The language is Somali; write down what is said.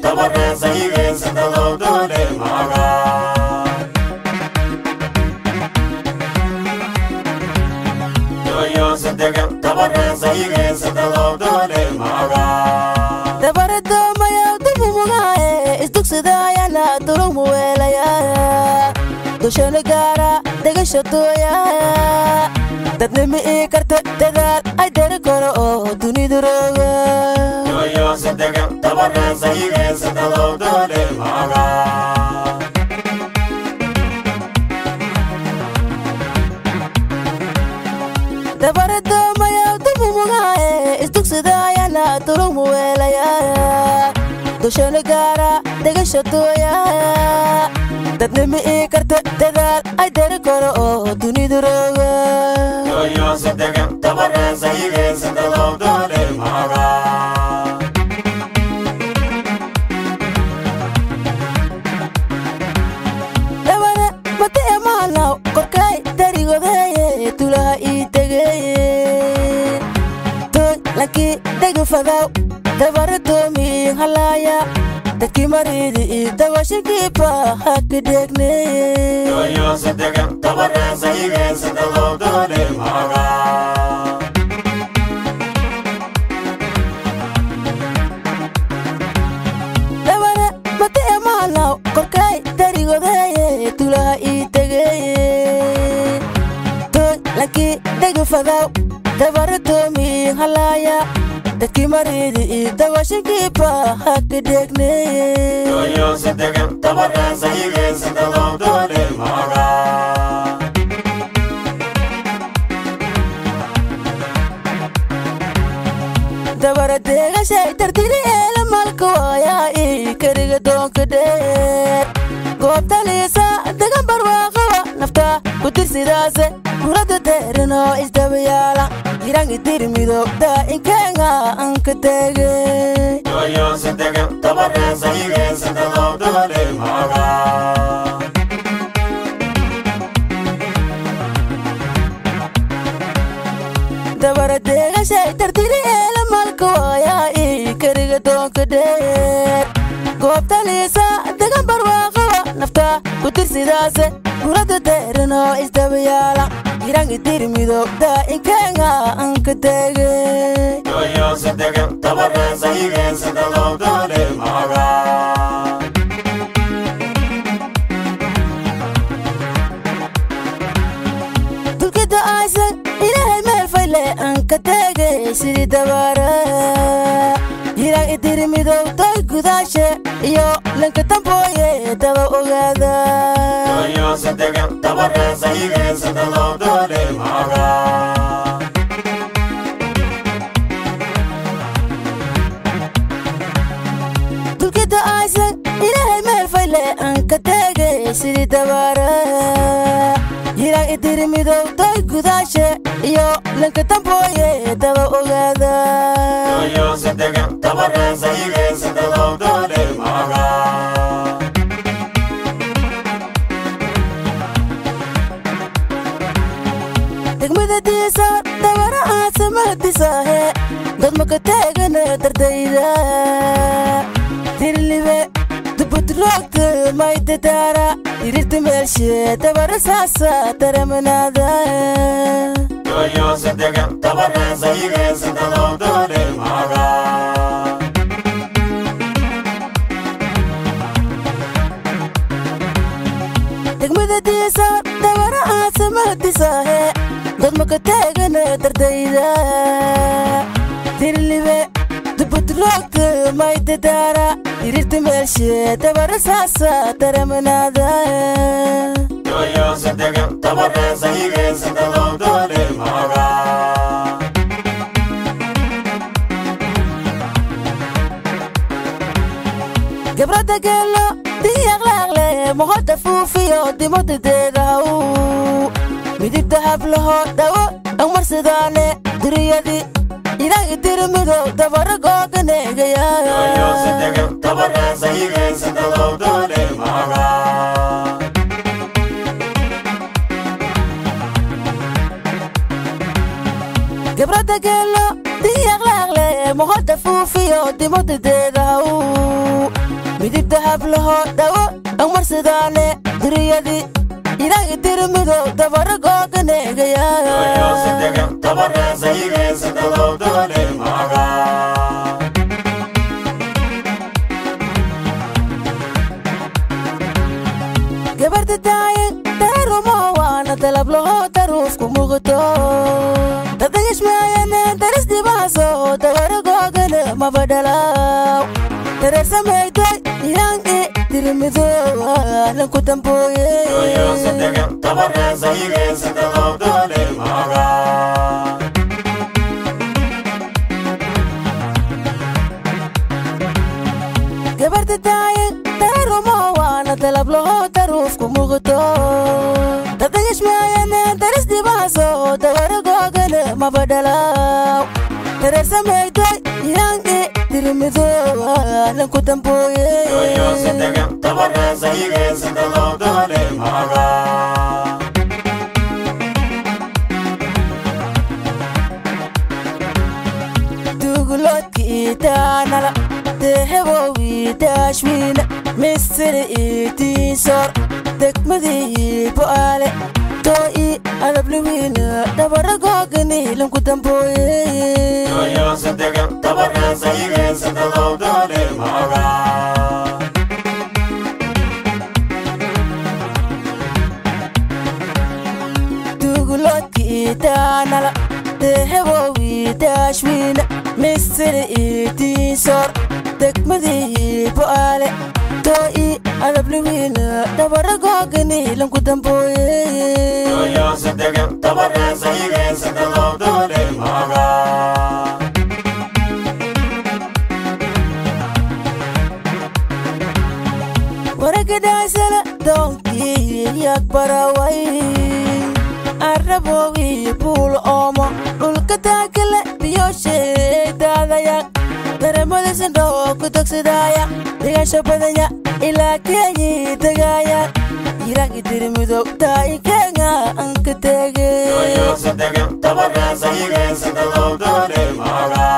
tabarre sayige sandalo dole maga yo sandega tabarre sayige sandalo dole maga tabarre do maya dubu mugae isduksida yana durumu welaya doshana gara degasho doya dadnimi karta dadal ay dere koro oo dunidu roga yo sandega tabarre sayige sandalo dole maga tabarre do maya dubu mugae isduksida yana durumu welaya doshana gara degasho doya dadnimi karta dadal ay dere koro oo dunidu roga yo sandega tabarre sayige sandalo dole maga dabara mate maalaw korkay darigodaye tulaha ii tegeye toy laki degu fadaw dabara doomi halaya dadki maridi ii dawashikiiba hakideegne yo sandega tabarre sayige sandalo dole maga dabara mate maalaw korkay darigodaye tulaha ii tegeye toy laki degu fadaw dabara doomi halaya dadki maridi ii dawashikiiba hakideegne yo sandega tabarre sayige sandalo dole maga dabara deegashay tartiri eela malka waayaa ii kariga doonka dheer goobtaliisa degan barwaaqaba nafta ku tirsidaase kurada deerinoo isdabayaala hirang idirmido daa'inkeega anka teege yo sandega tabarre sayige sandalo dole maga dabara deegashay tartiri eela malka waayaa ii kariga doonka dheer goobtaliisa degan barwaaqaba nafta ku tirsidaase kurada deerinoo isdabayaala hirang idirmido daa'inkeega anka teege yo sandega tabarre sayige sandalo dole maga dulkida aysan ilaahay meel fayle anka teege sidii dabara hirang idirmido day gudaashe iyo lanka dambooye daba ogaada yo sandega tabarre sayige sandalo dole maga dulkida aysan ilaahay meel fayle anka teege sidii dabara hirang idirmido day gudaashe iyo lanka dambooye daba ogaada yo sandega tabarre sayige sandalo dole maga degmada diisaar dabara aasamahadisahe dad maka teegana dardayda dirlibe dubudroogta maydadaara dirirta meelshe dabara saasa daramanaada yo sandega tabarre sayige sandalo dole maga degmada diisaar dabara aasamahadisahe dad maka teegana dardayda dirlibe dubudroogta maydadaara dirirta meelshe dabara saasa daramanaada yo sandega tabarre sayige sandalo dole maga gabrada geelo diyaqlaaqle moqoda fuufiyo dimada deegaw midibta hablaho dhawo dhangmarsidaane duriyadi ilaag idirmido dabara googaneegaya yo sandega tabarre sayige sandalo dole maga gabrada geelo diyaqlaaqle moqoda fuufiyo dimada deegaw midib dahab laho dhawo amar sidaale duriyadii ilaahay tirmido dabara googaneegaya yo sidega tabarasa igaysa dalowdole maga gabarta taayin darumo waana dalab laho daruufku muuqato dadagashmaayane daris dibaaso dabara googane mabadhalaaw dareer samayday iyaanki tirmido lanku dambooye yo sidega tabarasa igaysa dalowdole maga gabarta taayin darumo waana dalab laho daruufku muuqato dadagashmaayane daris dibaaso dabara googane mabadhalaaw dareer samayday iyaanki tirmido lanku dambooye yo sidega tabarasa igaysa dalowdole maga dugulodki taanala dehewowi daashwiina misiri itiisoor degmadii bu'aale too'i alabliwiina dabara googani lanku dambooye yo sidega tabarasa igaysa dalowdole maga dugulodki taanala dehewowi daashwiina misiri itiisoor degmadii bu'aale too'i alabliwiina dabara googani lanku dambooye yo sidega tabarasa igaysa dalowdole maga waragadaasala doonkii yak baraway arrabowi buul oomo dhulka taakale biyooshay daadaya dareemadiisa dhoo ku togsadaya degaasha badanya ilaa keenyi degaya yiraagi tirmidow taayi keenga anka teege yo sidega tabarasa igaysa dalowdole maga